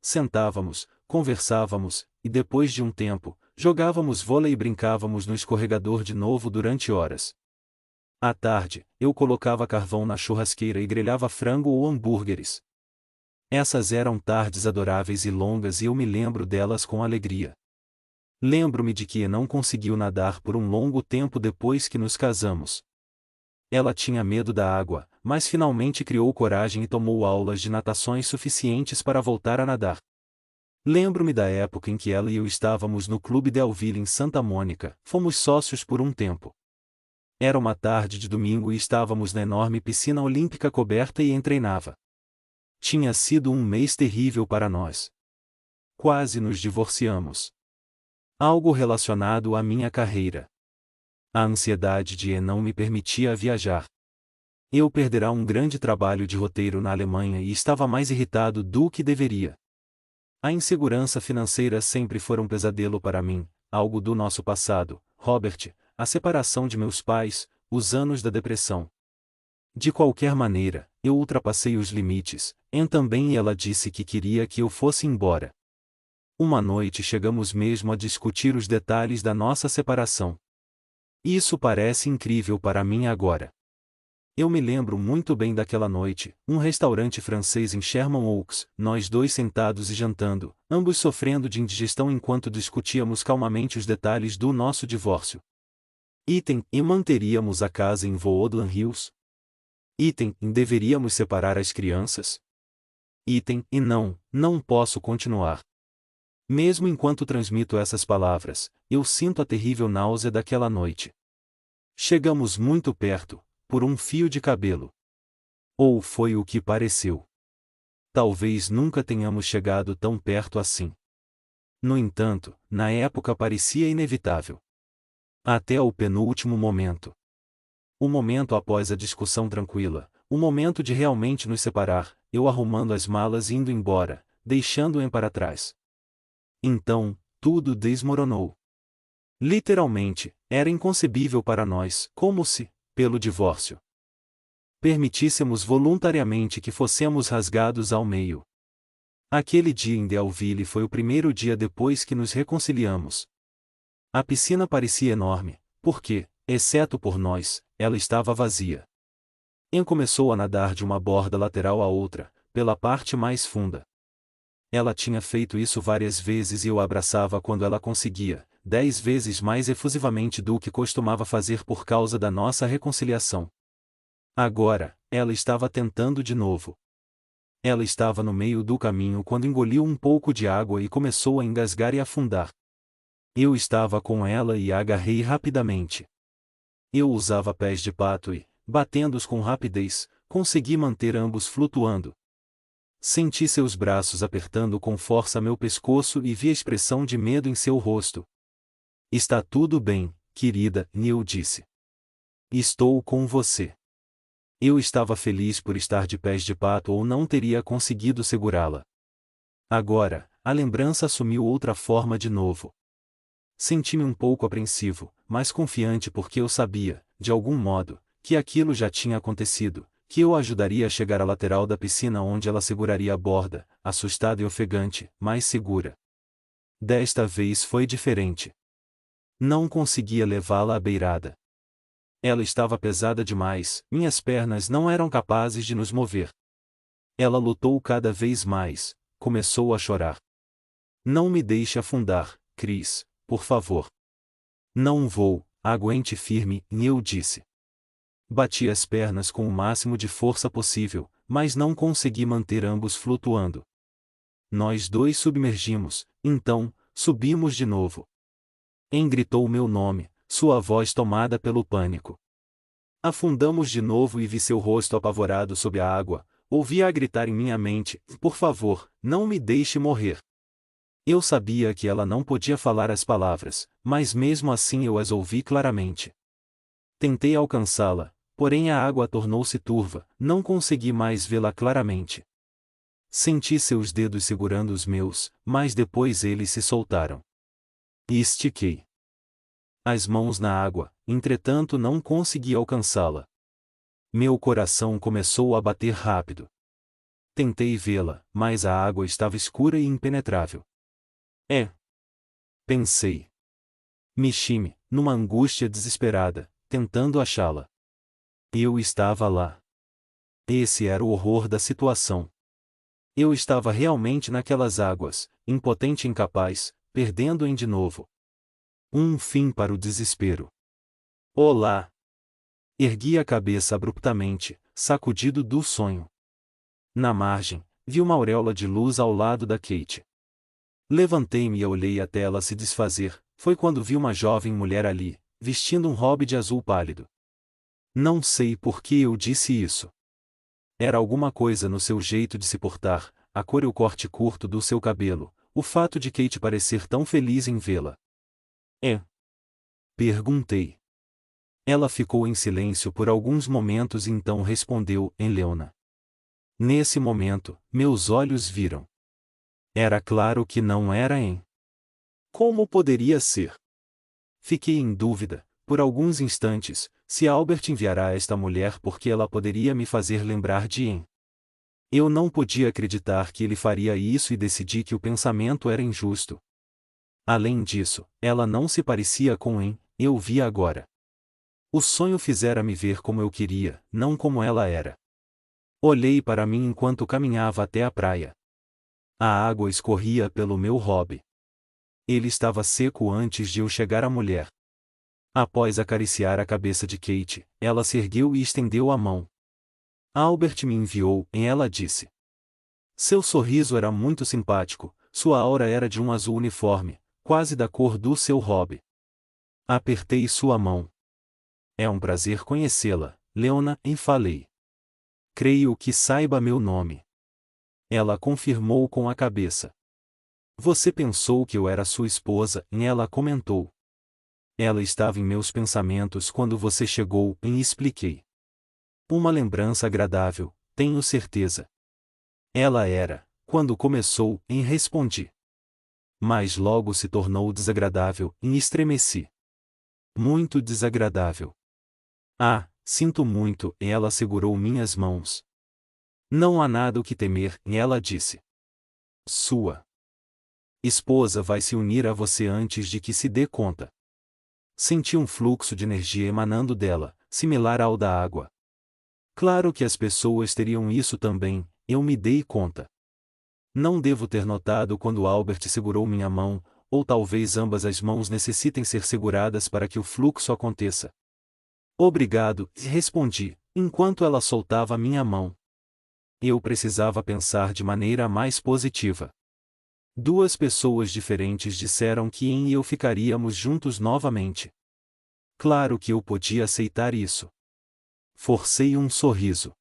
sentávamos, conversávamos, e depois de um tempo, jogávamos vôlei e brincávamos no escorregador de novo durante horas. À tarde, eu colocava carvão na churrasqueira e grelhava frango ou hambúrgueres. Essas eram tardes adoráveis e longas e eu me lembro delas com alegria. Lembro-me de que não conseguiu nadar por um longo tempo depois que nos casamos. Ela tinha medo da água, mas finalmente criou coragem e tomou aulas de natações suficientes para voltar a nadar. Lembro-me da época em que ela e eu estávamos no Clube Delville em Santa Mônica, fomos sócios por um tempo. Era uma tarde de domingo e estávamos na enorme piscina olímpica coberta e treinava. Tinha sido um mês terrível para nós. Quase nos divorciamos. Algo relacionado à minha carreira. A ansiedade de não me permitia viajar. Eu perderá um grande trabalho de roteiro na Alemanha e estava mais irritado do que deveria. A insegurança financeira sempre foi um pesadelo para mim, algo do nosso passado, Robert, a separação de meus pais, os anos da depressão. De qualquer maneira, eu ultrapassei os limites, também ela disse que queria que eu fosse embora. Uma noite chegamos mesmo a discutir os detalhes da nossa separação. Isso parece incrível para mim agora. Eu me lembro muito bem daquela noite, um restaurante francês em Sherman Oaks, nós dois sentados e jantando, ambos sofrendo de indigestão enquanto discutíamos calmamente os detalhes do nosso divórcio. E manteríamos a casa em Woodland Hills? Deveríamos separar as crianças? E não posso continuar. Mesmo enquanto transmito essas palavras, eu sinto a terrível náusea daquela noite. Chegamos muito perto, por um fio de cabelo. Ou foi o que pareceu. Talvez nunca tenhamos chegado tão perto assim. No entanto, na época parecia inevitável. Até o penúltimo momento. O momento após a discussão tranquila, o momento de realmente nos separar, eu arrumando as malas e indo embora, deixando-o para trás. Então, tudo desmoronou. Literalmente, era inconcebível para nós, como se, pelo divórcio, permitíssemos voluntariamente que fossemos rasgados ao meio. Aquele dia em Delville foi o primeiro dia depois que nos reconciliamos. A piscina parecia enorme, porque, exceto por nós, ela estava vazia. Em começou a nadar de uma borda lateral à outra, pela parte mais funda. Ela tinha feito isso várias vezes e eu a abraçava quando ela conseguia, 10 vezes mais efusivamente do que costumava fazer por causa da nossa reconciliação. Agora, ela estava tentando de novo. Ela estava no meio do caminho quando engoliu um pouco de água e começou a engasgar e afundar. Eu estava com ela e a agarrei rapidamente. Eu usava pés de pato e, batendo-os com rapidez, consegui manter ambos flutuando. Senti seus braços apertando com força meu pescoço e vi a expressão de medo em seu rosto. Está tudo bem, querida, Neil disse. Estou com você. Eu estava feliz por estar de pés de pato ou não teria conseguido segurá-la. Agora, a lembrança assumiu outra forma de novo. Senti-me um pouco apreensivo, mas confiante porque eu sabia, de algum modo, que aquilo já tinha acontecido, que eu a ajudaria a chegar à lateral da piscina onde ela seguraria a borda, assustada e ofegante, mais segura. Desta vez foi diferente. Não conseguia levá-la à beirada. Ela estava pesada demais, minhas pernas não eram capazes de nos mover. Ela lutou cada vez mais, começou a chorar. Não me deixe afundar, Chris, por favor. Não vou, aguente firme, Neil disse. Bati as pernas com o máximo de força possível, mas não consegui manter ambos flutuando. Nós dois submergimos, então, subimos de novo. Gritou meu nome, sua voz tomada pelo pânico. Afundamos de novo e vi seu rosto apavorado sob a água, ouvia-a gritar em minha mente, por favor, não me deixe morrer. Eu sabia que ela não podia falar as palavras, mas mesmo assim eu as ouvi claramente. Tentei alcançá-la, porém a água tornou-se turva, não consegui mais vê-la claramente. Senti seus dedos segurando os meus, mas depois eles se soltaram. E estiquei as mãos na água, entretanto não consegui alcançá-la. Meu coração começou a bater rápido. Tentei vê-la, mas a água estava escura e impenetrável. Pensei. Mexi-me, numa angústia desesperada, tentando achá-la. Eu estava lá. Esse era o horror da situação. Eu estava realmente naquelas águas, impotente e incapaz, perdendo-em de novo. Um fim para o desespero. Olá! Ergui a cabeça abruptamente, sacudido do sonho. Na margem, vi uma auréola de luz ao lado da Kate. Levantei-me e olhei até ela se desfazer. Foi quando vi uma jovem mulher ali, vestindo um robe de azul pálido. Não sei por que eu disse isso. Era alguma coisa no seu jeito de se portar, a cor e o corte curto do seu cabelo, o fato de Kate parecer tão feliz em vê-la. Perguntei. Ela ficou em silêncio por alguns momentos e então respondeu, em Leona. Nesse momento, meus olhos viram. Era claro que não era em. Como poderia ser? Fiquei em dúvida, por alguns instantes, se Albert enviará esta mulher porque ela poderia me fazer lembrar de En. Eu não podia acreditar que ele faria isso e decidi que o pensamento era injusto. Além disso, ela não se parecia com En, eu via agora. O sonho fizera-me ver como eu queria, não como ela era. Olhei para mim enquanto caminhava até a praia. A água escorria pelo meu robe. Ele estava seco antes de eu chegar à mulher. Após acariciar a cabeça de Kate, ela se ergueu e estendeu a mão. Albert me enviou, e ela disse. Seu sorriso era muito simpático, sua aura era de um azul uniforme, quase da cor do seu robe. Apertei sua mão. É um prazer conhecê-la, Leona, e falei. Creio que saiba meu nome. Ela confirmou com a cabeça. Você pensou que eu era sua esposa, e ela comentou. Ela estava em meus pensamentos quando você chegou, e expliquei. Uma lembrança agradável, tenho certeza. Ela era, quando começou, e respondi. Mas logo se tornou desagradável, e estremeci. Muito desagradável. Ah, sinto muito, e ela segurou minhas mãos. Não há nada o que temer, e ela disse. Sua esposa vai se unir a você antes de que se dê conta. Senti um fluxo de energia emanando dela, similar ao da água. Claro que as pessoas teriam isso também, eu me dei conta. Não devo ter notado quando Albert segurou minha mão, ou talvez ambas as mãos necessitem ser seguradas para que o fluxo aconteça. Obrigado, respondi, enquanto ela soltava minha mão. Eu precisava pensar de maneira mais positiva. Duas pessoas diferentes disseram que em e eu ficaríamos juntos novamente. Claro que eu podia aceitar isso. Forcei um sorriso.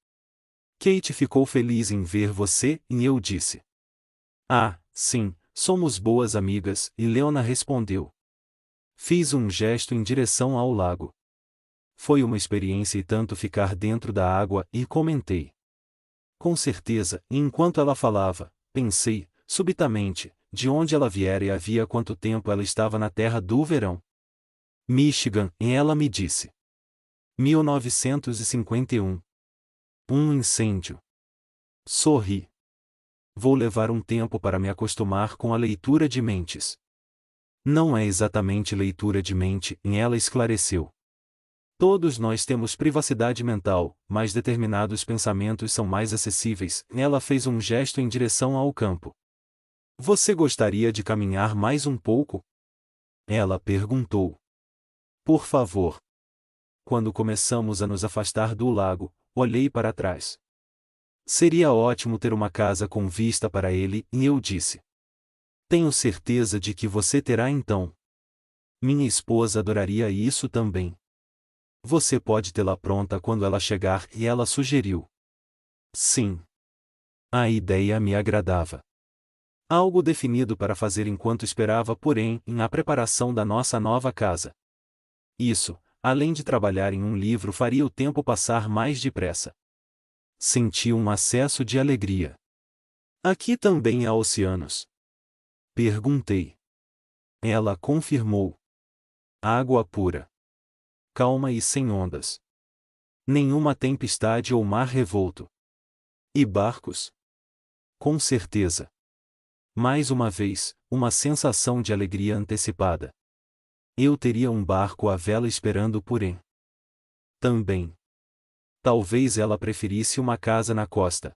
Kate ficou feliz em ver você, e eu disse. Ah, sim, somos boas amigas, e Leona respondeu. Fiz um gesto em direção ao lago. Foi uma experiência e tanto ficar dentro da água, e comentei. Com certeza, e enquanto ela falava, pensei, subitamente, de onde ela viera e havia quanto tempo ela estava na terra do verão. Michigan, e ela me disse. 1951. Um incêndio. Sorri. Vou levar um tempo para me acostumar com a leitura de mentes. Não é exatamente leitura de mente, e ela esclareceu. Todos nós temos privacidade mental, mas determinados pensamentos são mais acessíveis. Ela fez um gesto em direção ao campo. Você gostaria de caminhar mais um pouco? Ela perguntou. Por favor. Quando começamos a nos afastar do lago, olhei para trás. Seria ótimo ter uma casa com vista para ele, e eu disse. Tenho certeza de que você terá então. Minha esposa adoraria isso também. Você pode tê-la pronta quando ela chegar, e ela sugeriu. Sim. A ideia me agradava. Algo definido para fazer enquanto esperava, porém, na preparação da nossa nova casa. Isso, além de trabalhar em um livro, faria o tempo passar mais depressa. Senti um acesso de alegria. Aqui também há oceanos? Perguntei. Ela confirmou. Água pura. Calma e sem ondas. Nenhuma tempestade ou mar revolto. E barcos? com certeza. Mais uma vez, uma sensação de alegria antecipada. Eu teria um barco à vela esperando por em. Também. Talvez ela preferisse uma casa na costa.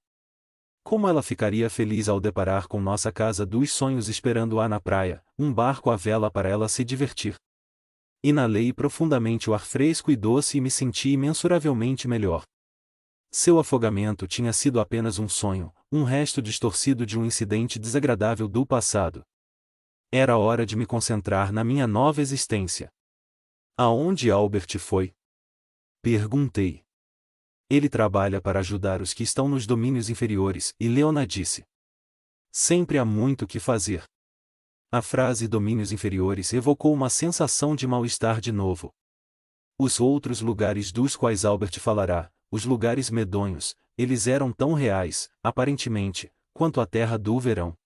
Como ela ficaria feliz ao deparar com nossa casa dos sonhos esperando-a na praia, um barco à vela para ela se divertir. Inalei profundamente o ar fresco e doce e me senti imensuravelmente melhor. Seu afogamento tinha sido apenas um sonho, um resto distorcido de um incidente desagradável do passado. Era hora de me concentrar na minha nova existência. Aonde Albert foi? Perguntei. Ele trabalha para ajudar os que estão nos domínios inferiores, e Leona disse. Sempre há muito que fazer. A frase domínios inferiores evocou uma sensação de mal-estar de novo. Os outros lugares dos quais Albert falará, os lugares medonhos, eles eram tão reais, aparentemente, quanto a terra do verão.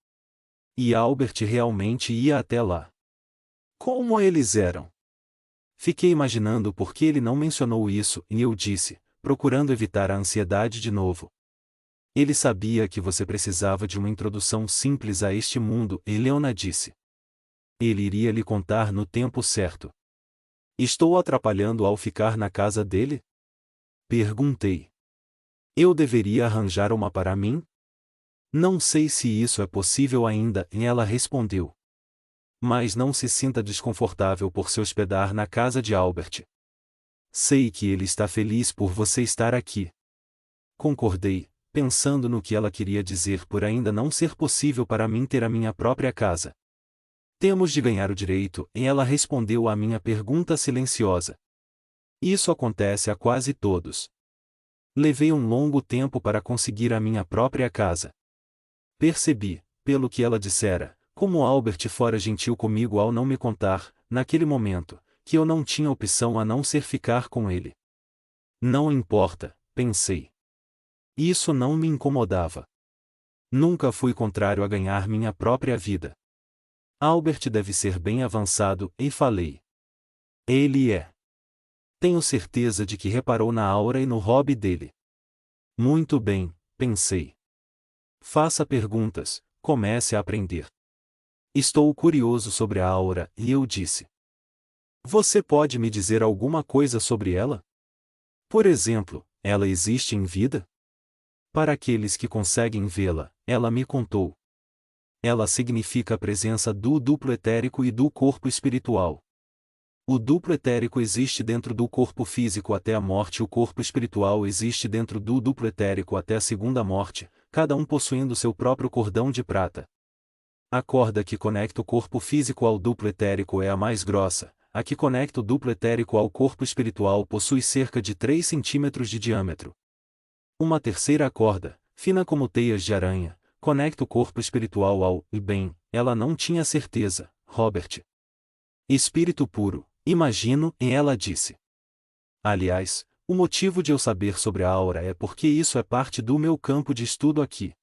E Albert realmente ia até lá. Como eles eram? Fiquei imaginando por que ele não mencionou isso, e eu disse, procurando evitar a ansiedade de novo. Ele sabia que você precisava de uma introdução simples a este mundo, e Leona disse. Ele iria lhe contar no tempo certo. Estou atrapalhando ao ficar na casa dele? Perguntei. Eu deveria arranjar uma para mim? Não sei se isso é possível ainda, e ela respondeu. Mas não se sinta desconfortável por se hospedar na casa de Albert. Sei que ele está feliz por você estar aqui. Concordei, pensando no que ela queria dizer por ainda não ser possível para mim ter a minha própria casa. Temos de ganhar o direito, e ela respondeu à minha pergunta silenciosa. Isso acontece a quase todos. Levei um longo tempo para conseguir a minha própria casa. Percebi, pelo que ela dissera, como Albert fora gentil comigo ao não me contar, naquele momento, que eu não tinha opção a não ser ficar com ele. Não importa, pensei. Isso não me incomodava. Nunca fui contrário a ganhar minha própria vida. Albert deve ser bem avançado, e falei. Ele é. Tenho certeza de que reparou na aura e no hobby dele. Muito bem, pensei. Faça perguntas, comece a aprender. Estou curioso sobre a aura, e eu disse. Você pode me dizer alguma coisa sobre ela? Por exemplo, ela existe em vida? Para aqueles que conseguem vê-la, ela me contou. Ela significa a presença do duplo etérico e do corpo espiritual. O duplo etérico existe dentro do corpo físico até a morte e o corpo espiritual existe dentro do duplo etérico até a segunda morte, cada um possuindo seu próprio cordão de prata. A corda que conecta o corpo físico ao duplo etérico é a mais grossa, a que conecta o duplo etérico ao corpo espiritual possui cerca de 3 centímetros de diâmetro. Uma terceira corda, fina como teias de aranha, conecta o corpo espiritual ao, e bem, ela não tinha certeza, Robert. Espírito puro, imagino, e ela disse. Aliás, o motivo de eu saber sobre a aura é porque isso é parte do meu campo de estudo aqui.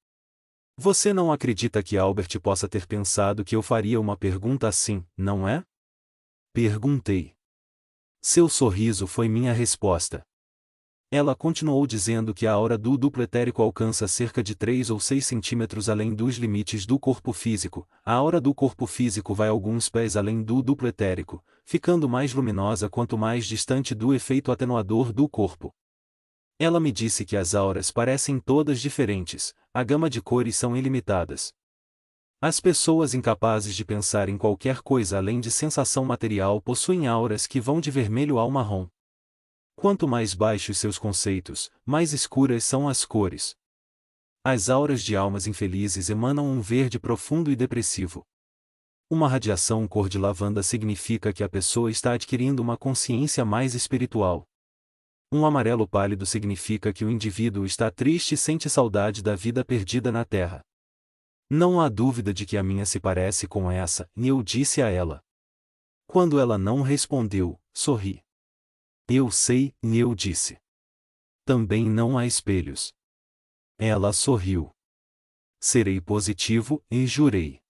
Você não acredita que Albert possa ter pensado que eu faria uma pergunta assim, não é? Perguntei. Seu sorriso foi minha resposta. Ela continuou dizendo que a aura do duplo etérico alcança cerca de 3 ou 6 centímetros além dos limites do corpo físico. A aura do corpo físico vai alguns pés além do duplo etérico, ficando mais luminosa quanto mais distante do efeito atenuador do corpo. Ela me disse que as auras parecem todas diferentes, a gama de cores são ilimitadas. As pessoas incapazes de pensar em qualquer coisa além de sensação material possuem auras que vão de vermelho ao marrom. Quanto mais baixos seus conceitos, mais escuras são as cores. As auras de almas infelizes emanam um verde profundo e depressivo. Uma radiação cor de lavanda significa que a pessoa está adquirindo uma consciência mais espiritual. Um amarelo pálido significa que o indivíduo está triste e sente saudade da vida perdida na Terra. Não há dúvida de que a minha se parece com essa, e eu disse a ela. Quando ela não respondeu, sorri. Eu sei, e eu disse. Também não há espelhos. Ela sorriu. Serei positivo, e jurei.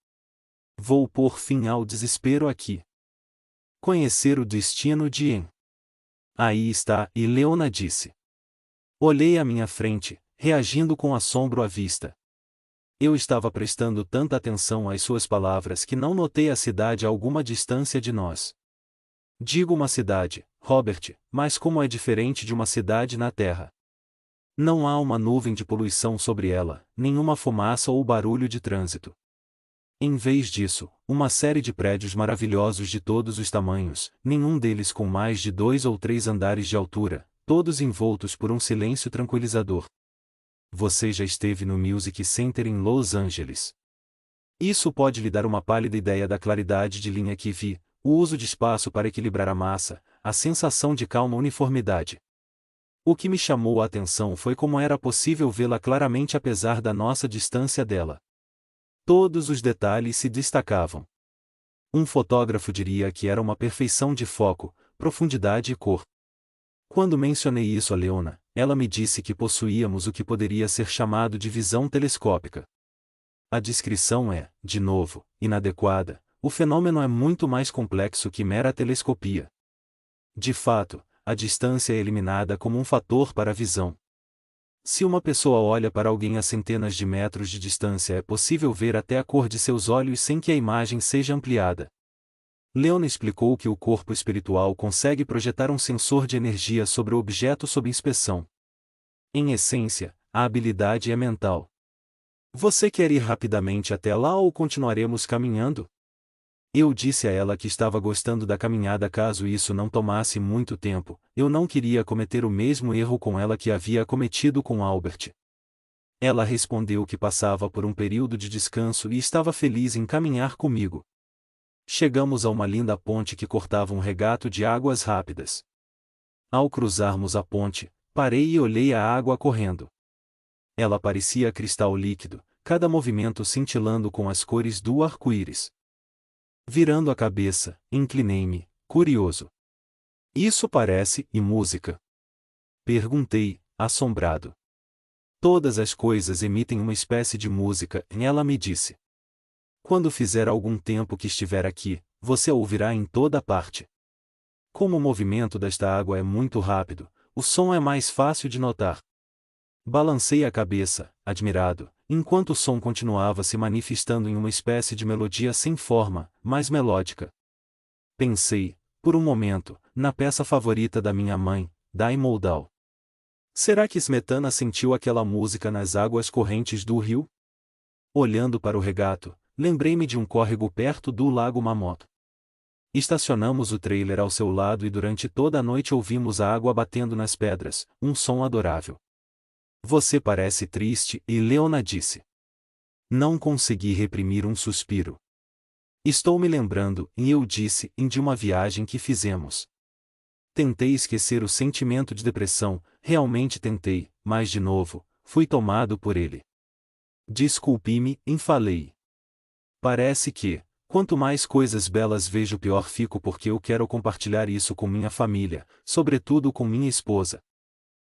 Vou pôr fim ao desespero aqui. Conhecer o destino de En. Aí está, e Leona disse. Olhei à minha frente, reagindo com assombro à vista. Eu estava prestando tanta atenção às suas palavras que não notei a cidade a alguma distância de nós. Digo uma cidade, Robert, mas como é diferente de uma cidade na Terra. Não há uma nuvem de poluição sobre ela, nenhuma fumaça ou barulho de trânsito. Em vez disso, uma série de prédios maravilhosos de todos os tamanhos, nenhum deles com mais de 2 ou 3 andares de altura, todos envoltos por um silêncio tranquilizador. Você já esteve no Music Center em Los Angeles. Isso pode lhe dar uma pálida ideia da claridade de linha que vi, o uso de espaço para equilibrar a massa, a sensação de calma uniformidade. O que me chamou a atenção foi como era possível vê-la claramente apesar da nossa distância dela. Todos os detalhes se destacavam. Um fotógrafo diria que era uma perfeição de foco, profundidade e cor. Quando mencionei isso a Leona, ela me disse que possuíamos o que poderia ser chamado de visão telescópica. A descrição é, de novo, inadequada, o fenômeno é muito mais complexo que mera telescopia. De fato, a distância é eliminada como um fator para a visão. Se uma pessoa olha para alguém a centenas de metros de distância, é possível ver até a cor de seus olhos sem que a imagem seja ampliada. Leona explicou que o corpo espiritual consegue projetar um sensor de energia sobre o objeto sob inspeção. Em essência, a habilidade é mental. Você quer ir rapidamente até lá ou continuaremos caminhando? Eu disse a ela que estava gostando da caminhada caso isso não tomasse muito tempo, eu não queria cometer o mesmo erro com ela que havia cometido com Albert. Ela respondeu que passava por um período de descanso e estava feliz em caminhar comigo. Chegamos a uma linda ponte que cortava um regato de águas rápidas. Ao cruzarmos a ponte, parei e olhei a água correndo. Ela parecia cristal líquido, cada movimento cintilando com as cores do arco-íris. Virando a cabeça, inclinei-me, curioso. Isso parece música? Perguntei, assombrado. Todas as coisas emitem uma espécie de música, ela me disse. Quando fizer algum tempo que estiver aqui, você a ouvirá em toda parte. Como o movimento desta água é muito rápido, o som é mais fácil de notar. Balancei a cabeça, admirado, enquanto o som continuava se manifestando em uma espécie de melodia sem forma, mas melódica. Pensei, por um momento, na peça favorita da minha mãe, Dai Moldau. Será que Smetana sentiu aquela música nas águas correntes do rio? Olhando para o regato, lembrei-me de um córrego perto do Lago Mammoth. Estacionamos o trailer ao seu lado e durante toda a noite ouvimos a água batendo nas pedras, um som adorável. Você parece triste, e Leona disse. Não consegui reprimir um suspiro. Estou me lembrando, e eu disse, de uma viagem que fizemos. Tentei esquecer o sentimento de depressão, realmente tentei, mas de novo, fui tomado por ele. Desculpe-me, falei. Parece que, quanto mais coisas belas vejo pior fico porque eu quero compartilhar isso com minha família, sobretudo com minha esposa.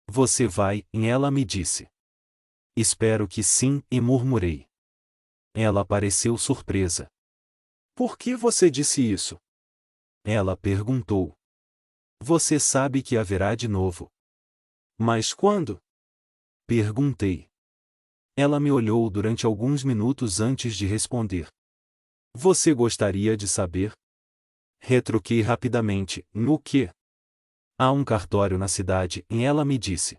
Você vai, ela me disse. Espero que sim, murmurei. Ela pareceu surpresa. Por que você disse isso? Ela perguntou. Você sabe que haverá de novo. Mas quando? Perguntei. Ela me olhou durante alguns minutos antes de responder. Você gostaria de saber? Retruquei rapidamente, no quê? Há um cartório na cidade, ela me disse.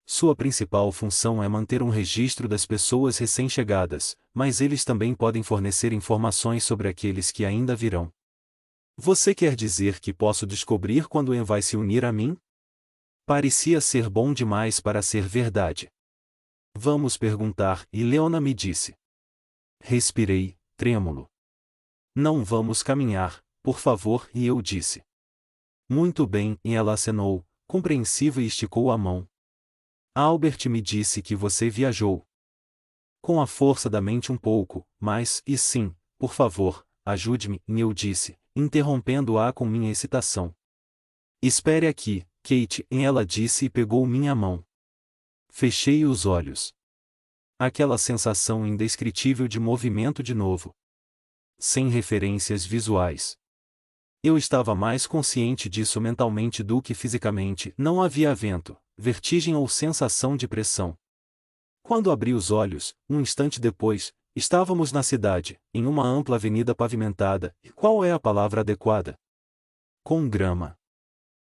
Sua principal função é manter um registro das pessoas recém-chegadas, mas eles também podem fornecer informações sobre aqueles que ainda virão. Você quer dizer que posso descobrir quando Em vai se unir a mim? Parecia ser bom demais para ser verdade. Vamos perguntar, e Leona me disse. Respirei, trêmulo. Não vamos caminhar, por favor, e eu disse. Muito bem, e ela acenou, compreensiva e esticou a mão. Albert me disse que você viajou. Com a força da mente um pouco, mas, e sim, por favor, ajude-me, eu disse, interrompendo-a com minha excitação. Espere aqui, Kate, ela disse e pegou minha mão. Fechei os olhos. Aquela sensação indescritível de movimento de novo. Sem referências visuais. Eu estava mais consciente disso mentalmente do que fisicamente, não havia vento, vertigem ou sensação de pressão. Quando abri os olhos, um instante depois, estávamos na cidade, em uma ampla avenida pavimentada, e qual é a palavra adequada? Com grama.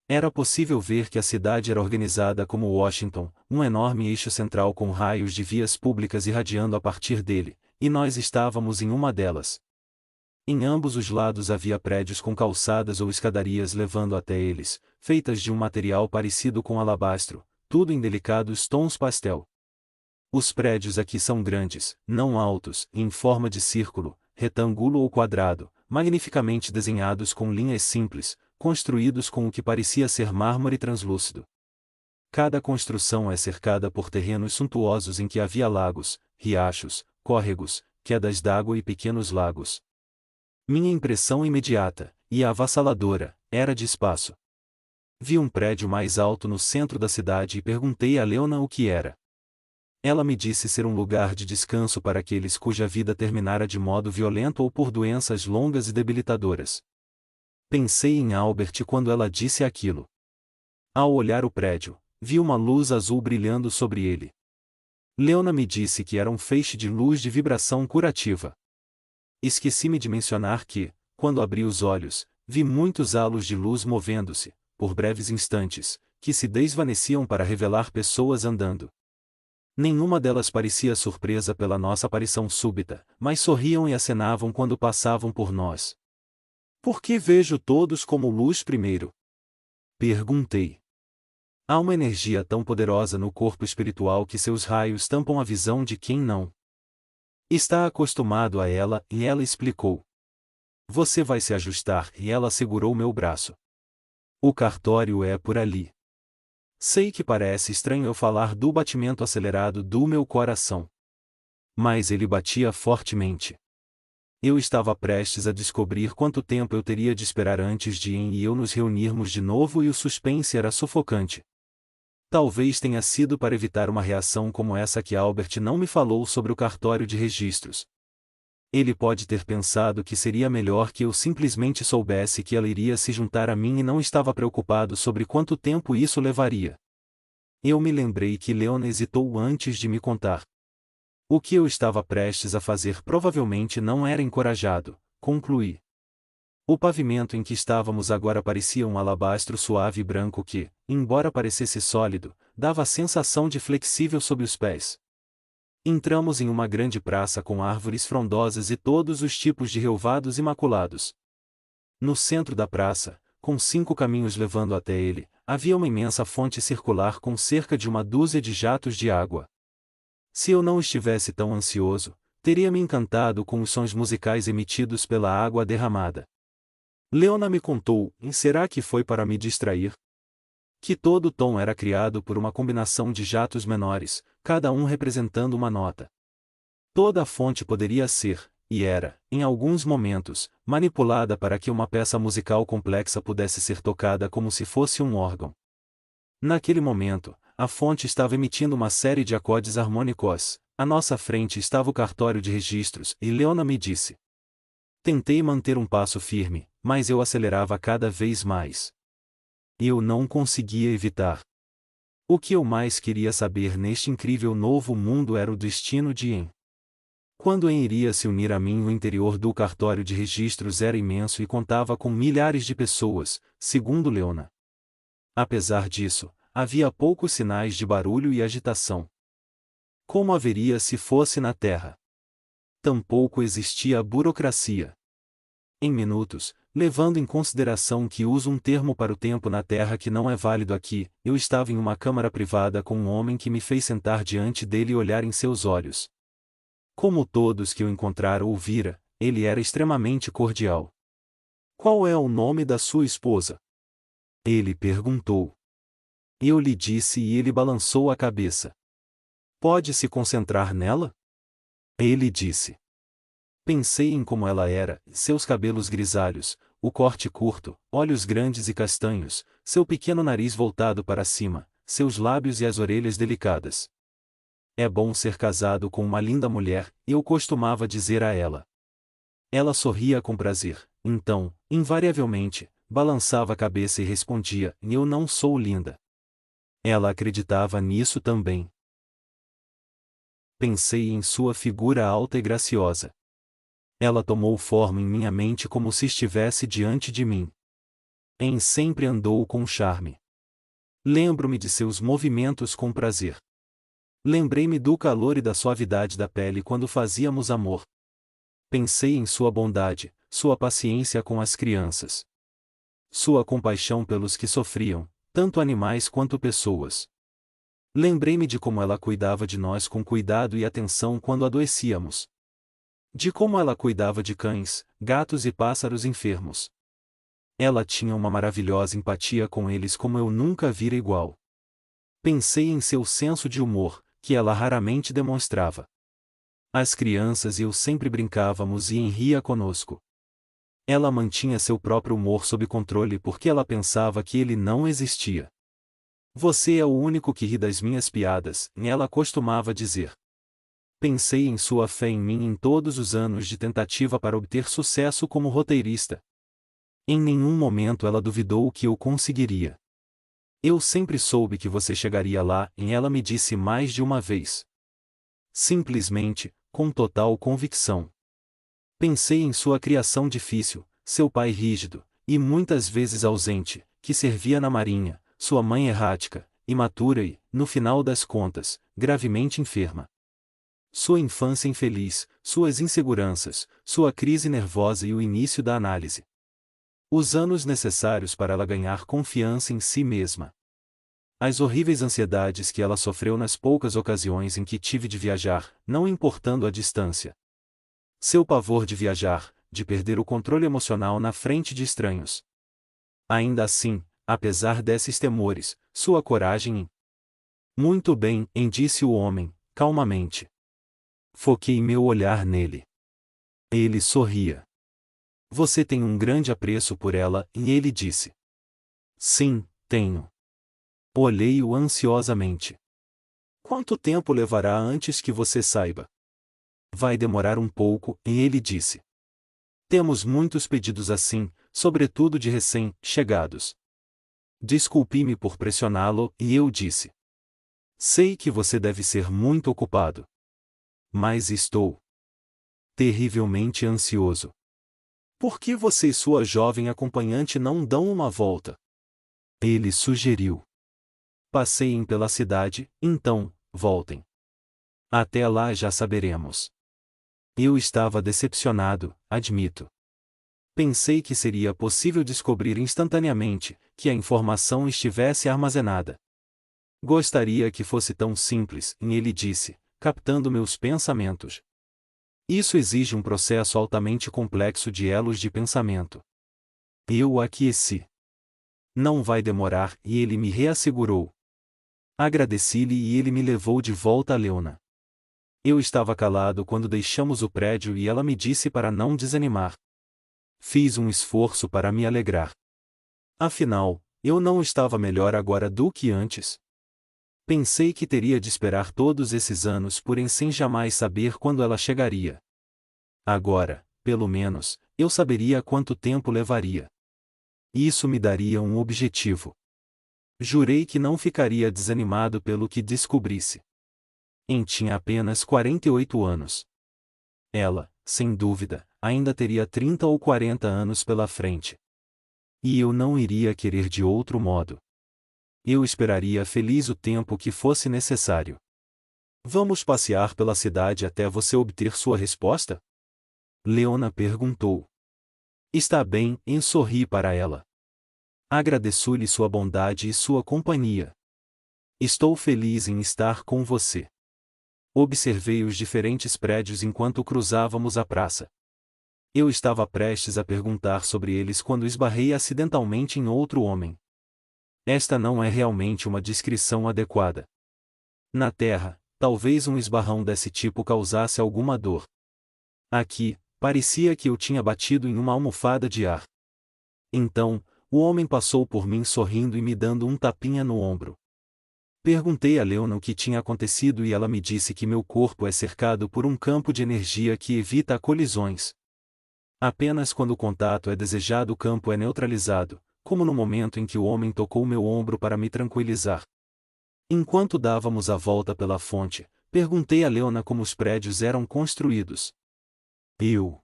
Era possível ver que a cidade era organizada como Washington, um enorme eixo central com raios de vias públicas irradiando a partir dele, e nós estávamos em uma delas. Em ambos os lados havia prédios com calçadas ou escadarias levando até eles, feitas de um material parecido com alabastro, tudo em delicados tons pastel. Os prédios aqui são grandes, não altos, em forma de círculo, retângulo ou quadrado, magnificamente desenhados com linhas simples, construídos com o que parecia ser mármore translúcido. Cada construção é cercada por terrenos suntuosos em que havia lagos, riachos, córregos, quedas d'água e pequenos lagos. Minha impressão imediata, e avassaladora, era de espaço. Vi um prédio mais alto no centro da cidade e perguntei a Leona o que era. Ela me disse ser um lugar de descanso para aqueles cuja vida terminara de modo violento ou por doenças longas e debilitadoras. Pensei em Albert quando ela disse aquilo. Ao olhar o prédio, vi uma luz azul brilhando sobre ele. Leona me disse que era um feixe de luz de vibração curativa. Esqueci-me de mencionar que, quando abri os olhos, vi muitos halos de luz movendo-se, por breves instantes, que se desvaneciam para revelar pessoas andando. Nenhuma delas parecia surpresa pela nossa aparição súbita, mas sorriam e acenavam quando passavam por nós. Por que vejo todos como luz primeiro? Perguntei. Há uma energia tão poderosa no corpo espiritual que seus raios tampam a visão de quem não está acostumado a ela, e ela explicou. Você vai se ajustar, e ela segurou meu braço. O cartório é por ali. Sei que parece estranho eu falar do batimento acelerado do meu coração. Mas ele batia fortemente. Eu estava prestes a descobrir quanto tempo eu teria de esperar antes de Ian e eu nos reunirmos de novo e o suspense era sufocante. Talvez tenha sido para evitar uma reação como essa que Albert não me falou sobre o cartório de registros. Ele pode ter pensado que seria melhor que eu simplesmente soubesse que ela iria se juntar a mim e não estava preocupado sobre quanto tempo isso levaria. Eu me lembrei que Leona hesitou antes de me contar. O que eu estava prestes a fazer provavelmente não era encorajado, concluí. O pavimento em que estávamos agora parecia um alabastro suave e branco que, embora parecesse sólido, dava a sensação de flexível sob os pés. Entramos em uma grande praça com árvores frondosas e todos os tipos de relvados imaculados. No centro da praça, com 5 caminhos levando até ele, havia uma imensa fonte circular com cerca de uma dúzia de jatos de água. Se eu não estivesse tão ansioso, teria me encantado com os sons musicais emitidos pela água derramada. Leona me contou, e será que foi para me distrair? Que todo o tom era criado por uma combinação de jatos menores, cada um representando uma nota. Toda a fonte poderia ser, e era, em alguns momentos, manipulada para que uma peça musical complexa pudesse ser tocada como se fosse um órgão. Naquele momento, a fonte estava emitindo uma série de acordes harmônicos. À nossa frente estava o cartório de registros, e Leona me disse. Tentei manter um passo firme, mas eu acelerava cada vez mais. Eu não conseguia evitar. O que eu mais queria saber neste incrível novo mundo era o destino de Ian. Quando Ian iria se unir a mim, o interior do cartório de registros era imenso e contava com milhares de pessoas, segundo Leona. Apesar disso, havia poucos sinais de barulho e agitação. Como haveria se fosse na Terra? Tampouco existia burocracia. Em minutos, levando em consideração que uso um termo para o tempo na Terra que não é válido aqui, eu estava em uma câmara privada com um homem que me fez sentar diante dele e olhar em seus olhos. Como todos que o encontrara ou vira, ele era extremamente cordial. Qual é o nome da sua esposa? Ele perguntou. Eu lhe disse e ele balançou a cabeça. Pode se concentrar nela? Ele disse. Pensei em como ela era, seus cabelos grisalhos, o corte curto, olhos grandes e castanhos, seu pequeno nariz voltado para cima, seus lábios e as orelhas delicadas. É bom ser casado com uma linda mulher, eu costumava dizer a ela. Ela sorria com prazer, então, invariavelmente, balançava a cabeça e respondia, eu não sou linda. Ela acreditava nisso também. Pensei em sua figura alta e graciosa. Ela tomou forma em minha mente como se estivesse diante de mim. Sempre andou com charme. Lembro-me de seus movimentos com prazer. Lembrei-me do calor e da suavidade da pele quando fazíamos amor. Pensei em sua bondade, sua paciência com as crianças. Sua compaixão pelos que sofriam, tanto animais quanto pessoas. Lembrei-me de como ela cuidava de nós com cuidado e atenção quando adoecíamos. De como ela cuidava de cães, gatos e pássaros enfermos. Ela tinha uma maravilhosa empatia com eles como eu nunca vira igual. Pensei em seu senso de humor, que ela raramente demonstrava. As crianças e eu sempre brincávamos e ria conosco. Ela mantinha seu próprio humor sob controle porque ela pensava que ele não existia. Você é o único que ri das minhas piadas, ela costumava dizer. Pensei em sua fé em mim em todos os anos de tentativa para obter sucesso como roteirista. Em nenhum momento ela duvidou que eu conseguiria. Eu sempre soube que você chegaria lá, e ela me disse mais de uma vez. Simplesmente, com total convicção. Pensei em sua criação difícil, seu pai rígido, e muitas vezes ausente, que servia na marinha, sua mãe errática, imatura e, no final das contas, gravemente enferma. Sua infância infeliz, suas inseguranças, sua crise nervosa e o início da análise. Os anos necessários para ela ganhar confiança em si mesma. As horríveis ansiedades que ela sofreu nas poucas ocasiões em que tive de viajar, não importando a distância. Seu pavor de viajar, de perder o controle emocional na frente de estranhos. Ainda assim, apesar desses temores, sua coragem em... Muito bem, disse o homem, calmamente. Foquei meu olhar nele. Ele sorria. Você tem um grande apreço por ela, e ele disse. Sim, tenho. Olhei-o ansiosamente. Quanto tempo levará antes que você saiba? Vai demorar um pouco, e ele disse. Temos muitos pedidos assim, sobretudo de recém-chegados. Desculpe-me por pressioná-lo, e eu disse. Sei que você deve ser muito ocupado. Mas estou terrivelmente ansioso. Por que você e sua jovem acompanhante não dão uma volta? Ele sugeriu. Passeiem pela cidade, então, voltem. Até lá já saberemos. Eu estava decepcionado, admito. Pensei que seria possível descobrir instantaneamente que a informação estivesse armazenada. Gostaria que fosse tão simples, e ele disse, captando meus pensamentos. Isso exige um processo altamente complexo de elos de pensamento. Eu o aqueci. Não vai demorar, e ele me reassegurou. Agradeci-lhe e ele me levou de volta a Leona. Eu estava calado quando deixamos o prédio e ela me disse para não desanimar. Fiz um esforço para me alegrar. Afinal, eu não estava melhor agora do que antes. Pensei que teria de esperar todos esses anos sem jamais saber quando ela chegaria. Agora, pelo menos, eu saberia quanto tempo levaria. Isso me daria um objetivo. Jurei que não ficaria desanimado pelo que descobrisse. Tinha apenas 48 anos. Ela, sem dúvida, ainda teria 30 ou 40 anos pela frente. E eu não iria querer de outro modo. Eu esperaria feliz o tempo que fosse necessário. Vamos passear pela cidade até você obter sua resposta? Leona perguntou. Está bem, sorri para ela. Agradeço-lhe sua bondade e sua companhia. Estou feliz em estar com você. Observei os diferentes prédios enquanto cruzávamos a praça. Eu estava prestes a perguntar sobre eles quando esbarrei acidentalmente em outro homem. Esta não é realmente uma descrição adequada. Na Terra, talvez um esbarrão desse tipo causasse alguma dor. Aqui, parecia que eu tinha batido em uma almofada de ar. Então, o homem passou por mim sorrindo e me dando um tapinha no ombro. Perguntei a Leona o que tinha acontecido e ela me disse que meu corpo é cercado por um campo de energia que evita colisões. Apenas quando o contato é desejado o campo é neutralizado, como no momento em que o homem tocou meu ombro para me tranquilizar. Enquanto dávamos a volta pela fonte, Perguntei a Leona como os prédios eram construídos. Eu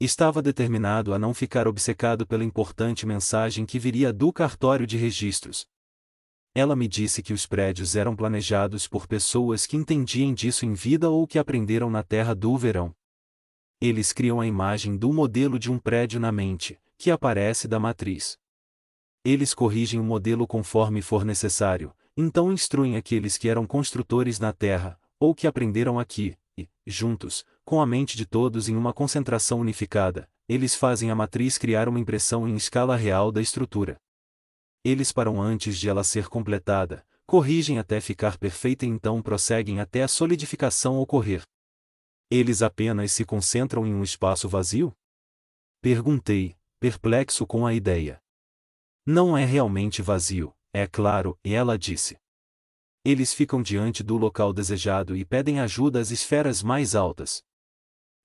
estava determinado a não ficar obcecado pela importante mensagem que viria do cartório de registros. Ela me disse que os prédios eram planejados por pessoas que entendiam disso em vida ou que aprenderam na terra do verão. Eles criam a imagem do modelo de um prédio na mente, que aparece da matriz. Eles corrigem o modelo conforme for necessário, então instruem aqueles que eram construtores na terra, ou que aprenderam aqui, e, juntos, com a mente de todos em uma concentração unificada, eles fazem a matriz criar uma impressão em escala real da estrutura. Eles param antes de ela ser completada, corrigem até ficar perfeita e então prosseguem até a solidificação ocorrer. Eles apenas se concentram em um espaço vazio? Perguntei, perplexo com a ideia. Não é realmente vazio, é claro, e ela disse. Eles ficam diante do local desejado e pedem ajuda às esferas mais altas.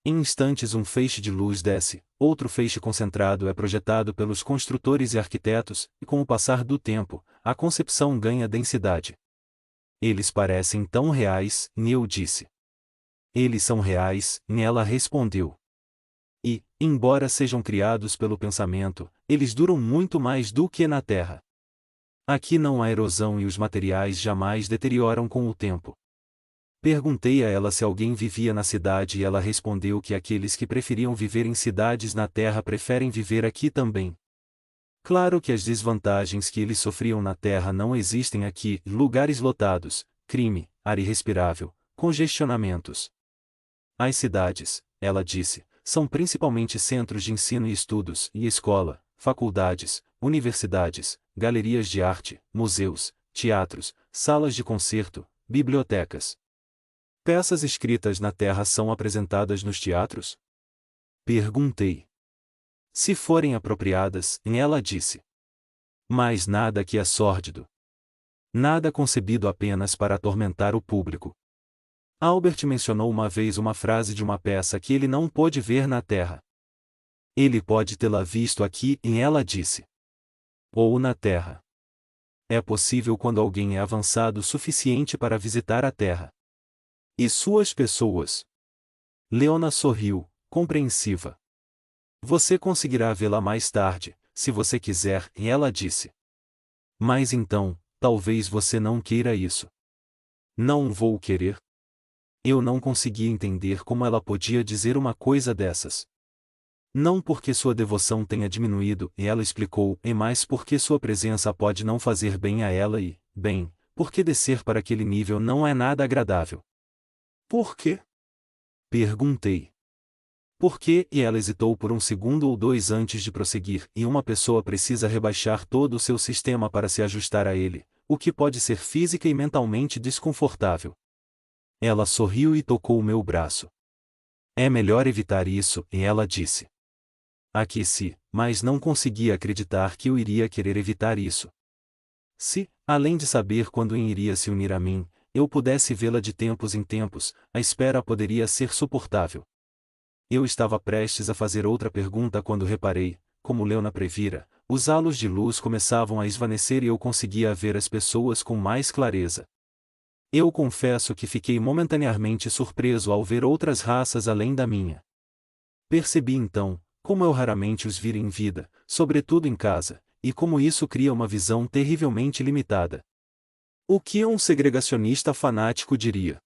Em instantes um feixe de luz desce, outro feixe concentrado é projetado pelos construtores e arquitetos, e com o passar do tempo, a concepção ganha densidade. Eles parecem tão reais, Neil disse. Eles são reais, ela respondeu. E, embora sejam criados pelo pensamento, eles duram muito mais do que na Terra. Aqui não há erosão e os materiais jamais deterioram com o tempo. Perguntei a ela se alguém vivia na cidade e ela respondeu que aqueles que preferiam viver em cidades na Terra preferem viver aqui também. Claro que as desvantagens que eles sofriam na Terra não existem aqui, lugares lotados, crime, ar irrespirável, congestionamentos. As cidades, ela disse, são principalmente centros de ensino e estudos, e escola, faculdades, universidades, galerias de arte, museus, teatros, salas de concerto, bibliotecas. Peças escritas na terra são apresentadas nos teatros? Perguntei. Se forem apropriadas, ela disse. Mas nada que é sórdido. Nada concebido apenas para atormentar o público. Albert mencionou uma vez uma frase de uma peça que ele não pôde ver na terra. Ele pode tê-la visto aqui, ela disse. Ou na terra. É possível quando alguém é avançado o suficiente para visitar a terra. E suas pessoas? Leona sorriu, compreensiva. Você conseguirá vê-la mais tarde, se você quiser, ela disse. Mas então, talvez você não queira isso. Não vou querer. Eu não conseguia entender como ela podia dizer uma coisa dessas. Não porque sua devoção tenha diminuído, ela explicou, e mais porque sua presença pode não fazer bem a ela e, bem, porque descer para aquele nível não é nada agradável. Por quê? Perguntei. Por quê? E ela hesitou por um segundo ou dois antes de prosseguir, e uma pessoa precisa rebaixar todo o seu sistema para se ajustar a ele, o que pode ser física e mentalmente desconfortável. Ela sorriu e tocou o meu braço. É melhor evitar isso, ela disse. Aqueci, mas não conseguia acreditar que eu iria querer evitar isso. Se, além de saber quando iria se unir a mim, eu pudesse vê-la de tempos em tempos, a espera poderia ser suportável. Eu estava prestes a fazer outra pergunta quando reparei, como Leona previra, os halos de luz começavam a esvanecer e eu conseguia ver as pessoas com mais clareza. Eu confesso que fiquei momentaneamente surpreso ao ver outras raças além da minha. Percebi então, como eu raramente os vira em vida, sobretudo em casa, e como isso cria uma visão terrivelmente limitada. O que um segregacionista fanático diria?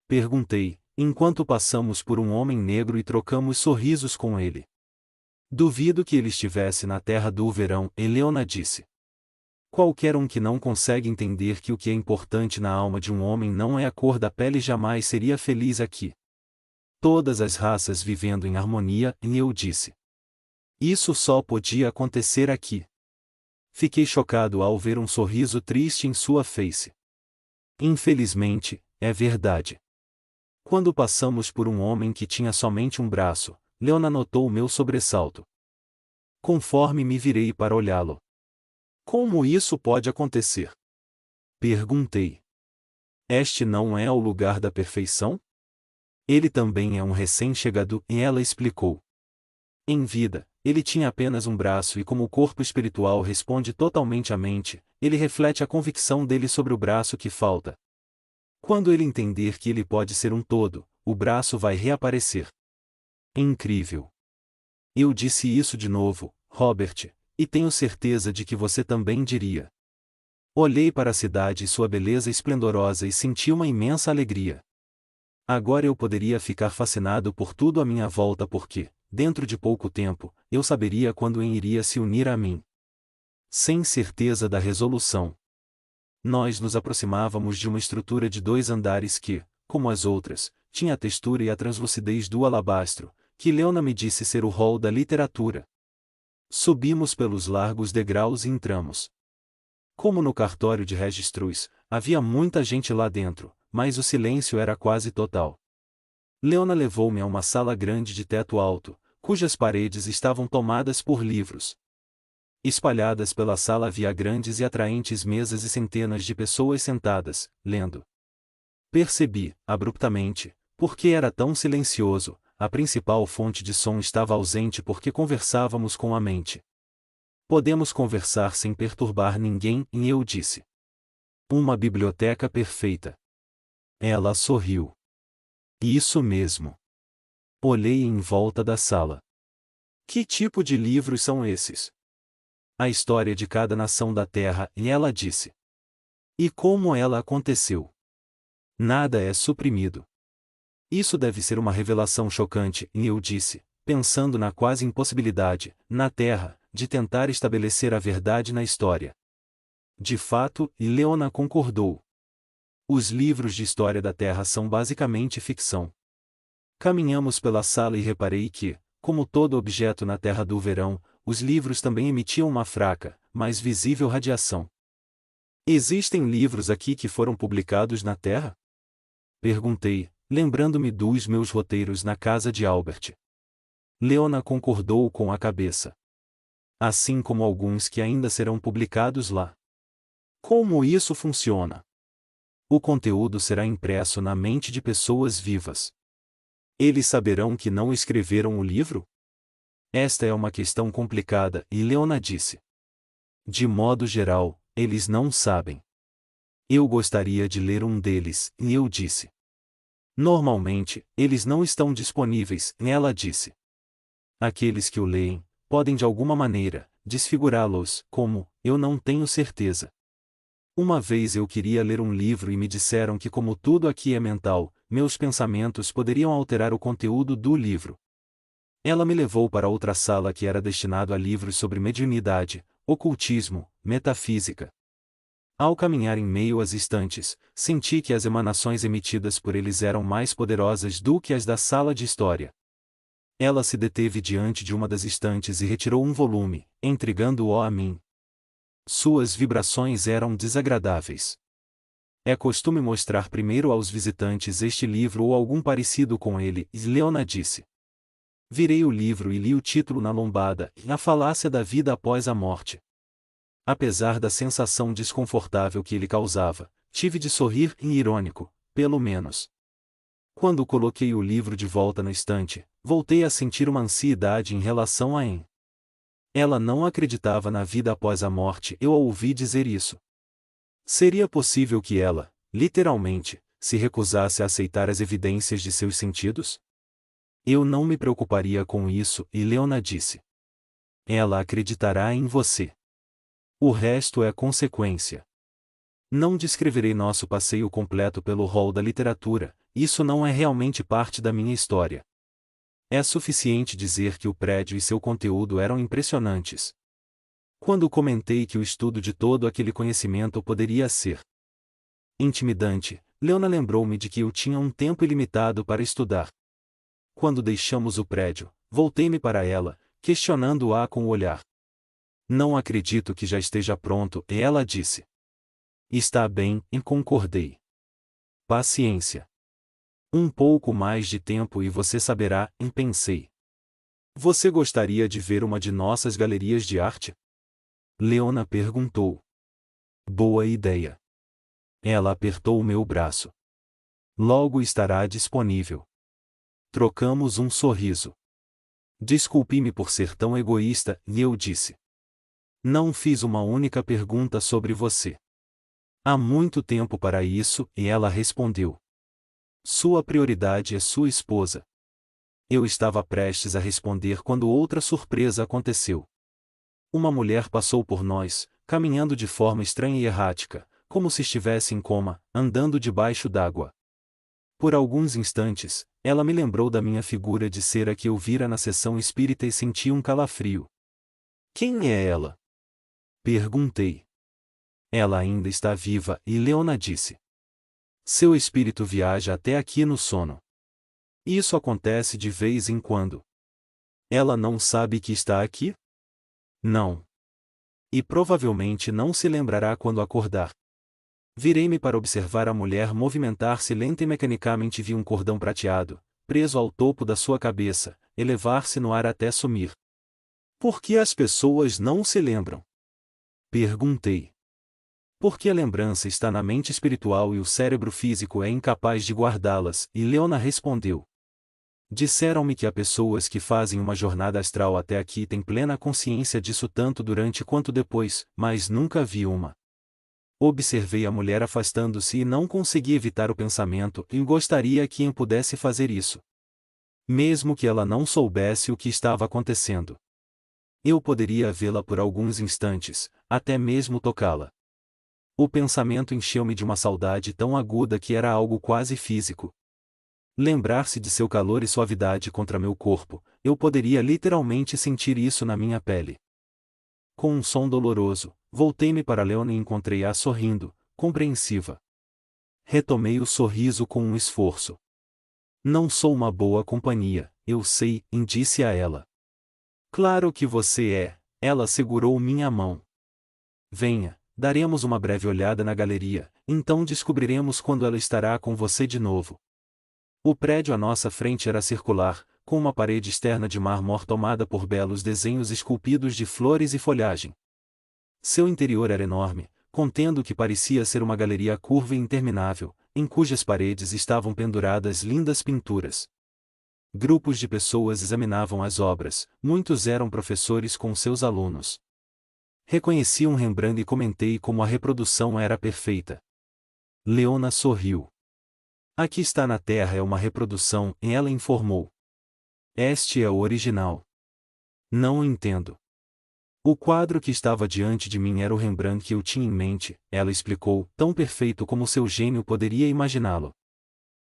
Perguntei, enquanto passamos por um homem negro e trocamos sorrisos com ele. Duvido que ele estivesse na terra do verão, Leona disse. Qualquer um que não consegue entender que o que é importante na alma de um homem não é a cor da pele jamais seria feliz aqui. Todas as raças vivendo em harmonia, eu disse. Isso só podia acontecer aqui. Fiquei chocado ao ver um sorriso triste em sua face. Infelizmente, é verdade. Quando passamos por um homem que tinha somente um braço, Leona notou o meu sobressalto. Conforme me virei para olhá-lo. Como isso pode acontecer? Perguntei. Este não é o lugar da perfeição? Ele também é um recém-chegado, e ela explicou. Em vida, ele tinha apenas um braço e como o corpo espiritual responde totalmente à mente, ele reflete a convicção dele sobre o braço que falta. Quando ele entender que ele pode ser um todo, o braço vai reaparecer. Incrível. Eu disse isso de novo, Robert, e tenho certeza de que você também diria. Olhei para a cidade e sua beleza esplendorosa e senti uma imensa alegria. Agora eu poderia ficar fascinado por tudo à minha volta porque, dentro de pouco tempo, eu saberia quando iria se unir a mim. Sem certeza da resolução. Nós nos aproximávamos de uma estrutura de 2 andares que, como as outras, tinha a textura e a translucidez do alabastro, que Leona me disse ser o hall da literatura. Subimos pelos largos degraus e entramos. Como no cartório de registros, havia muita gente lá dentro, mas o silêncio era quase total. Leona levou-me a uma sala grande de teto alto, cujas paredes estavam tomadas por livros. Espalhadas pela sala havia grandes e atraentes mesas e centenas de pessoas sentadas, lendo. Percebi, abruptamente, por que era tão silencioso. A principal fonte de som estava ausente porque conversávamos com a mente. Podemos conversar sem perturbar ninguém, e eu disse. Uma biblioteca perfeita. Ela sorriu. Isso mesmo. Olhei em volta da sala. Que tipo de livros são esses? A história de cada nação da Terra, e ela disse. E como ela aconteceu? Nada é suprimido. Isso deve ser uma revelação chocante, e eu disse, pensando na quase impossibilidade, na Terra, de tentar estabelecer a verdade na história. De fato, e Leona concordou. Os livros de história da Terra são basicamente ficção. Caminhamos pela sala e reparei que, como todo objeto na Terra do verão, os livros também emitiam uma fraca, mas visível radiação. Existem livros aqui que foram publicados na Terra? Perguntei, lembrando-me dos meus roteiros na casa de Albert. Leona concordou com a cabeça. Assim como alguns que ainda serão publicados lá. Como isso funciona? O conteúdo será impresso na mente de pessoas vivas. Eles saberão que não escreveram o livro? Esta é uma questão complicada, e Leona disse. De modo geral, eles não sabem. Eu gostaria de ler um deles, e eu disse. Normalmente, eles não estão disponíveis, ela disse. Aqueles que o leem, podem de alguma maneira, desfigurá-los, como, eu não tenho certeza. Uma vez eu queria ler um livro e me disseram que como tudo aqui é mental, meus pensamentos poderiam alterar o conteúdo do livro. Ela me levou para outra sala que era destinado a livros sobre mediunidade, ocultismo, metafísica. Ao caminhar em meio às estantes, senti que as emanações emitidas por eles eram mais poderosas do que as da sala de história. Ela se deteve diante de uma das estantes e retirou um volume, entregando-o a mim. Suas vibrações eram desagradáveis. É costume mostrar primeiro aos visitantes este livro ou algum parecido com ele, Leona disse. Virei o livro e li o título na lombada, A Falácia da Vida Após a Morte. Apesar da sensação desconfortável que ele causava, tive de sorrir irônico, pelo menos. Quando coloquei o livro de volta na estante, voltei a sentir uma ansiedade em relação a Anne. Ela não acreditava na vida após a morte, eu a ouvi dizer isso. Seria possível que ela, literalmente, se recusasse a aceitar as evidências de seus sentidos? Eu não me preocuparia com isso, e Leona disse. Ela acreditará em você. O resto é consequência. Não descreverei nosso passeio completo pelo hall da literatura, isso não é realmente parte da minha história. É suficiente dizer que o prédio e seu conteúdo eram impressionantes. Quando comentei que o estudo de todo aquele conhecimento poderia ser intimidante, Leona lembrou-me de que eu tinha um tempo ilimitado para estudar. Quando deixamos o prédio, voltei-me para ela, questionando-a com o olhar. Não acredito que já esteja pronto, e ela disse. Está bem, e concordei. Paciência. Um pouco mais de tempo e você saberá, e pensei. Você gostaria de ver uma de nossas galerias de arte? Leona perguntou. Boa ideia. Ela apertou o meu braço. Logo estará disponível. Trocamos um sorriso. Desculpe-me por ser tão egoísta, e eu disse. Não fiz uma única pergunta sobre você. Há muito tempo para isso, e ela respondeu. Sua prioridade é sua esposa. Eu estava prestes a responder quando outra surpresa aconteceu. Uma mulher passou por nós, caminhando de forma estranha e errática, como se estivesse em coma, andando debaixo d'água. Por alguns instantes, ela me lembrou da minha figura de cera que eu vira na sessão espírita e senti um calafrio. Quem é ela? Perguntei. Ela ainda está viva, e Leona disse. Seu espírito viaja até aqui no sono. Isso acontece de vez em quando. Ela não sabe que está aqui? Não. E provavelmente não se lembrará quando acordar. Virei-me para observar a mulher movimentar-se lenta e mecanicamente vi um cordão prateado, preso ao topo da sua cabeça, elevar-se no ar até sumir. Por que as pessoas não se lembram? Perguntei. Porque a lembrança está na mente espiritual e o cérebro físico é incapaz de guardá-las, e Leona respondeu. Disseram-me que há pessoas que fazem uma jornada astral até aqui e têm plena consciência disso tanto durante quanto depois, mas nunca vi uma. Observei a mulher afastando-se e não consegui evitar o pensamento e gostaria que eu pudesse fazer isso. Mesmo que ela não soubesse o que estava acontecendo. Eu poderia vê-la por alguns instantes, até mesmo tocá-la. O pensamento encheu-me de uma saudade tão aguda que era algo quase físico. Lembrar-se de seu calor e suavidade contra meu corpo, eu poderia literalmente sentir isso na minha pele. Com um som doloroso, voltei-me para Leona e encontrei-a sorrindo, compreensiva. Retomei o sorriso com um esforço. Não sou uma boa companhia, eu sei, disse a ela. Claro que você é, ela segurou minha mão. Venha, daremos uma breve olhada na galeria, então descobriremos quando ela estará com você de novo. O prédio à nossa frente era circular, com uma parede externa de mármore tomada por belos desenhos esculpidos de flores e folhagem. Seu interior era enorme, contendo o que parecia ser uma galeria curva e interminável, em cujas paredes estavam penduradas lindas pinturas. Grupos de pessoas examinavam as obras, muitos eram professores com seus alunos. Reconheci um Rembrandt e comentei como a reprodução era perfeita. Leona sorriu. Aqui está na Terra é uma reprodução, e ela informou. Este é o original. Não entendo. O quadro que estava diante de mim era o Rembrandt que eu tinha em mente, ela explicou, tão perfeito como seu gênio poderia imaginá-lo.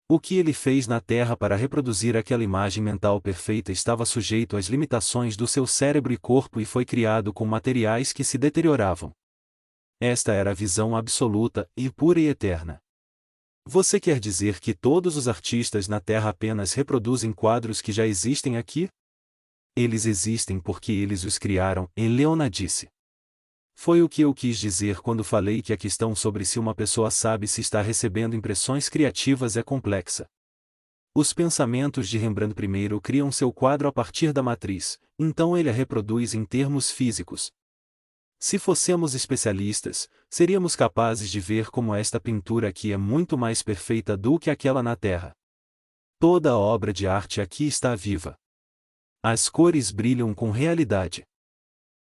O que ele fez na Terra para reproduzir aquela imagem mental perfeita estava sujeito às limitações do seu cérebro e corpo e foi criado com materiais que se deterioravam. Esta era a visão absoluta, e pura e eterna. Você quer dizer que todos os artistas na Terra apenas reproduzem quadros que já existem aqui? Eles existem porque eles os criaram, e Leona disse. Foi o que eu quis dizer quando falei que a questão sobre se uma pessoa sabe se está recebendo impressões criativas é complexa. Os pensamentos de Rembrandt primeiro criam seu quadro a partir da matriz, então ele a reproduz em termos físicos. Se fôssemos especialistas, seríamos capazes de ver como esta pintura aqui é muito mais perfeita do que aquela na Terra. Toda a obra de arte aqui está viva. As cores brilham com realidade.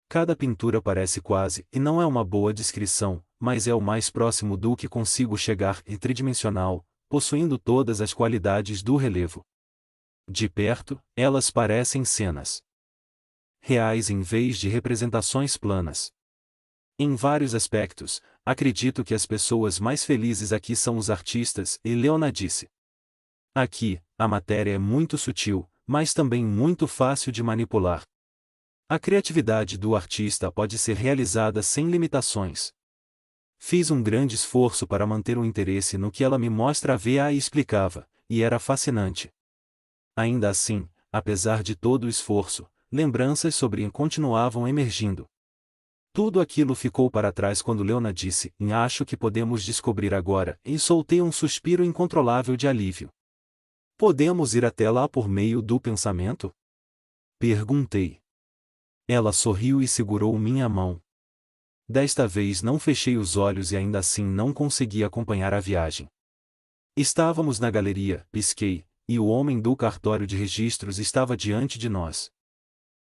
Cada pintura parece quase, e não é uma boa descrição, mas é o mais próximo do que consigo chegar e tridimensional, possuindo todas as qualidades do relevo. De perto, elas parecem cenas reais em vez de representações planas. Em vários aspectos, acredito que as pessoas mais felizes aqui são os artistas, e Leona disse. Aqui, a matéria é muito sutil, mas também muito fácil de manipular. A criatividade do artista pode ser realizada sem limitações. Fiz um grande esforço para manter o interesse no que ela me mostra e explicava, e era fascinante. Ainda assim, apesar de todo o esforço, lembranças sobre continuavam emergindo. Tudo aquilo ficou para trás quando Leona disse, acho que podemos descobrir agora, e soltei um suspiro incontrolável de alívio. Podemos ir até lá por meio do pensamento? Perguntei. Ela sorriu e segurou minha mão. Desta vez não fechei os olhos e ainda assim não consegui acompanhar a viagem. Estávamos na galeria, pisquei, e o homem do cartório de registros estava diante de nós.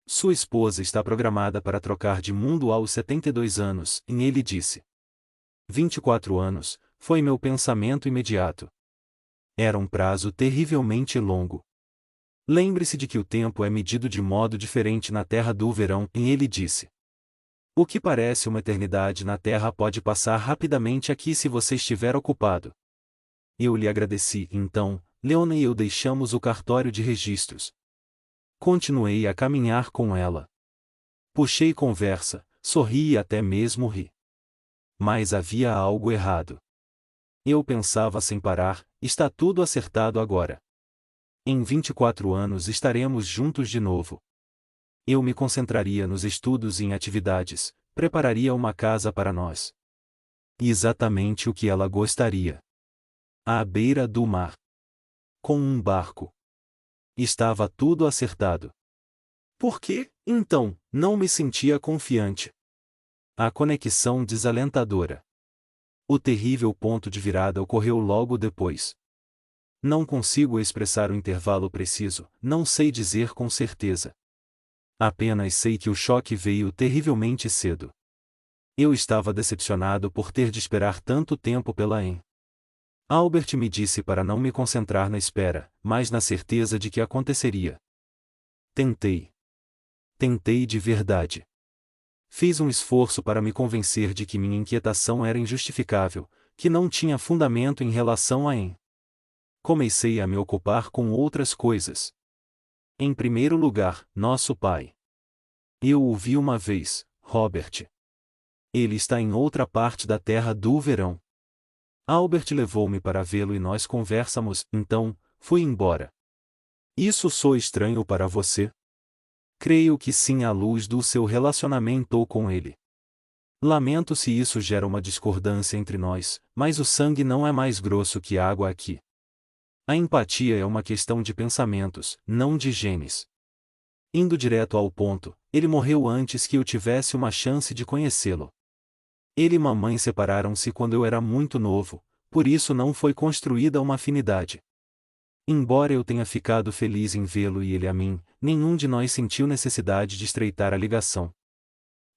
Sua esposa está programada para trocar de mundo aos 72 anos, e ele disse. 24 anos, foi meu pensamento imediato. Era um prazo terrivelmente longo. Lembre-se de que o tempo é medido de modo diferente na terra do verão, e ele disse. O que parece uma eternidade na terra pode passar rapidamente aqui se você estiver ocupado. Eu lhe agradeci, então, Leona e eu deixamos o cartório de registros. Continuei a caminhar com ela. Puxei conversa, sorri e até mesmo ri. Mas havia algo errado. Eu pensava sem parar, está tudo acertado agora. Em 24 anos estaremos juntos de novo. Eu me concentraria nos estudos e em atividades, prepararia uma casa para nós. Exatamente o que ela gostaria. À beira do mar. Com um barco. Estava tudo acertado. Por que, então, não me sentia confiante? A conexão desalentadora. O terrível ponto de virada ocorreu logo depois. Não consigo expressar o intervalo preciso, não sei dizer com certeza. Apenas sei que o choque veio terrivelmente cedo. Eu estava decepcionado por ter de esperar tanto tempo pela Anne. Albert me disse para não me concentrar na espera, mas na certeza de que aconteceria. Tentei. Tentei de verdade. Fiz um esforço para me convencer de que minha inquietação era injustificável, que não tinha fundamento em relação a Anne. Comecei a me ocupar com outras coisas. Em primeiro lugar, nosso pai. Eu o vi uma vez, Robert. Ele está em outra parte da terra do verão. Albert levou-me para vê-lo e nós conversamos, então, fui embora. Isso soa estranho para você? Creio que sim, à luz do seu relacionamento com ele. Lamento se isso gera uma discordância entre nós, mas o sangue não é mais grosso que água aqui. A empatia é uma questão de pensamentos, não de genes. Indo direto ao ponto, ele morreu antes que eu tivesse uma chance de conhecê-lo. Ele e mamãe separaram-se quando eu era muito novo, por isso não foi construída uma afinidade. Embora eu tenha ficado feliz em vê-lo e ele a mim, nenhum de nós sentiu necessidade de estreitar a ligação.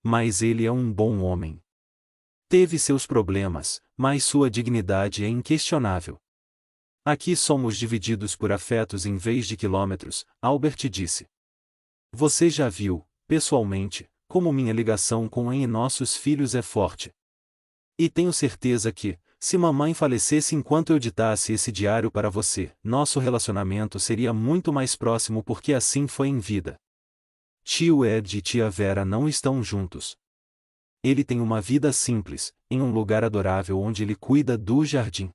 Mas ele é um bom homem. Teve seus problemas, mas sua dignidade é inquestionável. Aqui somos divididos por afetos em vez de quilômetros, Albert disse. Você já viu, pessoalmente, como minha ligação com Anne e nossos filhos é forte. E tenho certeza que, se mamãe falecesse enquanto eu ditasse esse diário para você, nosso relacionamento seria muito mais próximo porque assim foi em vida. Tio Ed e tia Vera não estão juntos. Ele tem uma vida simples, em um lugar adorável onde ele cuida do jardim.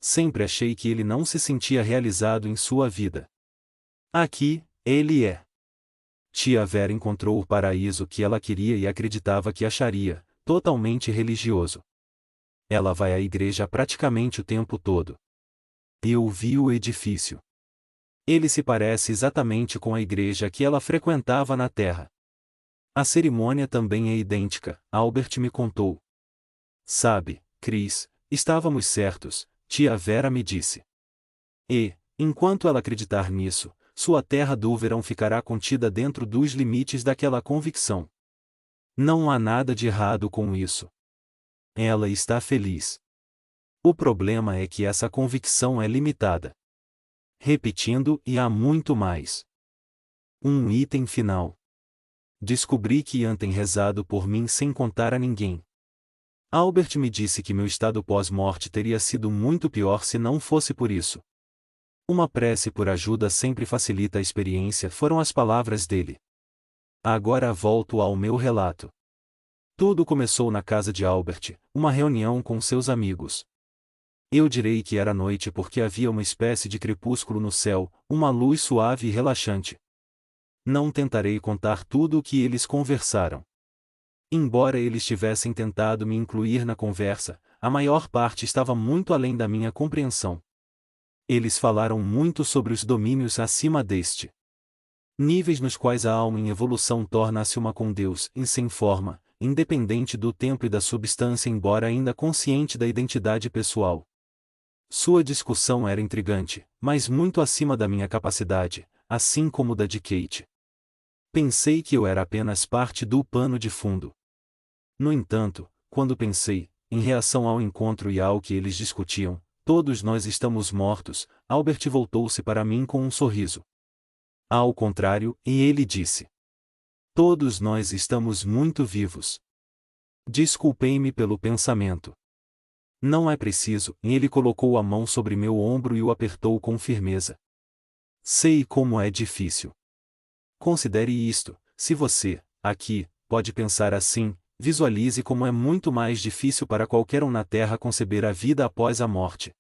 Sempre achei que ele não se sentia realizado em sua vida. Aqui, ele é. Tia Vera encontrou o paraíso que ela queria e acreditava que acharia, totalmente religioso. Ela vai à igreja praticamente o tempo todo. Eu vi o edifício. Ele se parece exatamente com a igreja que ela frequentava na Terra. A cerimônia também é idêntica, Albert me contou. Sabe, Chris, estávamos certos, tia Vera me disse. E, enquanto ela acreditar nisso, sua terra do verão ficará contida dentro dos limites daquela convicção. Não há nada de errado com isso. Ela está feliz. O problema é que essa convicção é limitada. Repetindo, e há muito mais. Um item final. Descobri que Ian tem rezado por mim sem contar a ninguém. Albert me disse que meu estado pós-morte teria sido muito pior se não fosse por isso. Uma prece por ajuda sempre facilita a experiência, foram as palavras dele. Agora volto ao meu relato. Tudo começou na casa de Albert, uma reunião com seus amigos. Eu direi que era noite porque havia uma espécie de crepúsculo no céu, uma luz suave e relaxante. Não tentarei contar tudo o que eles conversaram. Embora eles tivessem tentado me incluir na conversa, a maior parte estava muito além da minha compreensão. Eles falaram muito sobre os domínios acima deste. Níveis nos quais a alma em evolução torna-se uma com Deus, em sem forma, independente do tempo e da substância, embora ainda consciente da identidade pessoal. Sua discussão era intrigante, mas muito acima da minha capacidade, assim como da de Kate. Pensei que eu era apenas parte do pano de fundo. No entanto, quando pensei, em reação ao encontro e ao que eles discutiam, todos nós estamos mortos. Albert voltou-se para mim com um sorriso. Ao contrário, e ele disse: todos nós estamos muito vivos. Desculpei-me pelo pensamento. Não é preciso, e ele colocou a mão sobre meu ombro e o apertou com firmeza. Sei como é difícil. Considere isto, se você, aqui, pode pensar assim, visualize como é muito mais difícil para qualquer um na Terra conceber a vida após a morte.